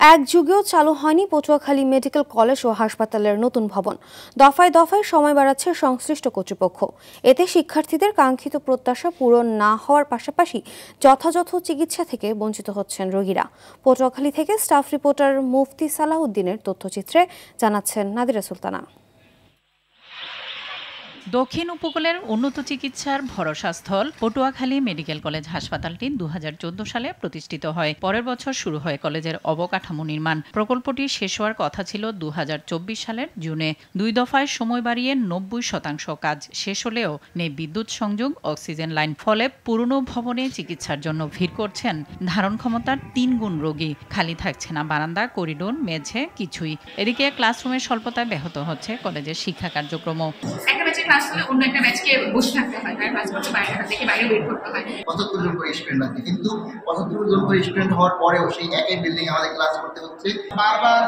এক যুগেও চালু হয়নি পটুয়াখালী মেডিকেল কলেজ ও হাসপাতালের নতুন ভবন। দফায় দফায় সময় বাড়াচ্ছে সংশ্লিষ্ট কর্তৃপক্ষ। এতে শিক্ষার্থীদের কাঙ্ক্ষিত প্রত্যাশা পূরণ না হওয়ার পাশাপাশি যথাযথ চিকিৎসা থেকে বঞ্চিত হচ্ছেন রোগীরা। পটুয়াখালী থেকে স্টাফ রিপোর্টার মুফতি সালাউদ্দিনের তথ্যচিত্রে জানাচ্ছেন নাদিরা সুলতানা। দক্ষিণ উপকূলের উন্নত চিকিৎসার ভরসাস্থল পটুয়াখালী মেডিকেল কলেজ হাসপাতালটি 2014 সালে প্রতিষ্ঠিত হয়। পরের বছর শুরু হয় কলেজের অবকাঠামো নির্মাণ। প্রকল্পটি শেষ হওয়ার কথা ছিল 2024 সালের জুনে। 2 দফায় সময় বাড়িয়ে 90% কাজ শেষ হলেও নেই বিদ্যুৎ সংযোগ, অক্সিজেন লাইন। ফলে পুরনো ভবনে চিকিৎসার জন্য ভিড় করছেন ধারণ ক্ষমতার 3 গুণ রোগী। খালি থাকছে না বারান্দা, করিডোর, মেঝে, কিছুই। এদিকে ক্লাসরুমের স্বল্পতায় ব্যাহত হচ্ছে কলেজের শিক্ষা কার্যক্রম। অন্য একটা ব্যাচকে বসে থাকতে হয়, তার 5 বছর বাইরে থেকে বাইরে ওয়েট করতে হয়। 75 জন করে স্টুডেন্ট আছে, কিন্তু 75 জন করে স্টুডেন্ট হওয়ার পরেও সেই একই বিল্ডিং আমাদের ক্লাস করতে হচ্ছে। বারবার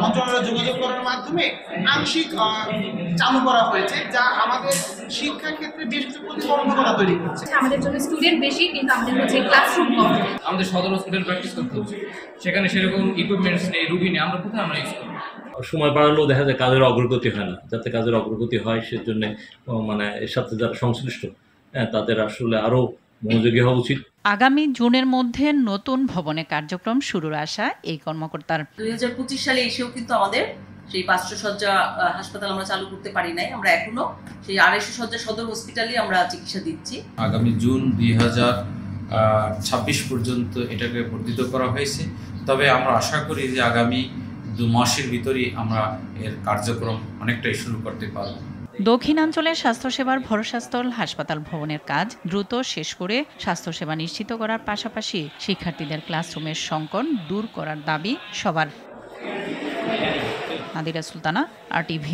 মন্ত্রণালয়ে যোগাযোগ করার মাধ্যমে আংশিক চালু করা হয়েছে, যা আমাদের শিক্ষা ক্ষেত্রে বেশ কিছু প্রতিবন্ধকতা তৈরি করছে। আমাদের জন্য স্টুডেন্ট বেশি, কিন্তু আমাদের হচ্ছে ক্লাসরুম কম। আমাদের 17 স্টুডেন্ট প্র্যাকটিস করতে হচ্ছে, সেখানে সেরকম ইকুইপমেন্টস নেই, রুগী নেই, আমরা কোথায় ইউজ করব? সময় বাড়ালেও দেখা যায় কাজের অগ্রগতি হয় না। যাতে কাজের অগ্রগতি হয় সেজন্য এর সাথে যারা সংশ্লিষ্ট তাদের আসলে আরো মনোযোগী হওয়া উচিত। আগামী জুনের মধ্যে নতুন ভবনে কার্যক্রম শুরুর আশা এই কর্মকর্তার। 2025 সালে এসেও কিন্তু আমাদের সেই 500 শয্যা হাসপাতাল আমরা চালু করতে পারি নাই। আমরা এখনো সেই 250 শয্যা সদর হসপিটালে আমরা চিকিৎসা দিচ্ছি। আগামী জুন 2026 পর্যন্ত এটাকে বর্ধিত করা হয়েছে। তবে আমরা আশা করি যে আগামী 2 মাসের ভিতরেই আমরা এর কার্যক্রম অনেকটাই শুরু করতে পারব। দক্ষিণাঞ্চলের স্বাস্থ্যসেবার ভরসাস্থল হাসপাতাল ভবনের কাজ দ্রুত শেষ করে স্বাস্থ্যসেবা নিশ্চিত করার পাশাপাশি শিক্ষার্থীদের ক্লাসরুমের সংকট দূর করার দাবি সবার। নাদিরা সুলতানা, RTV।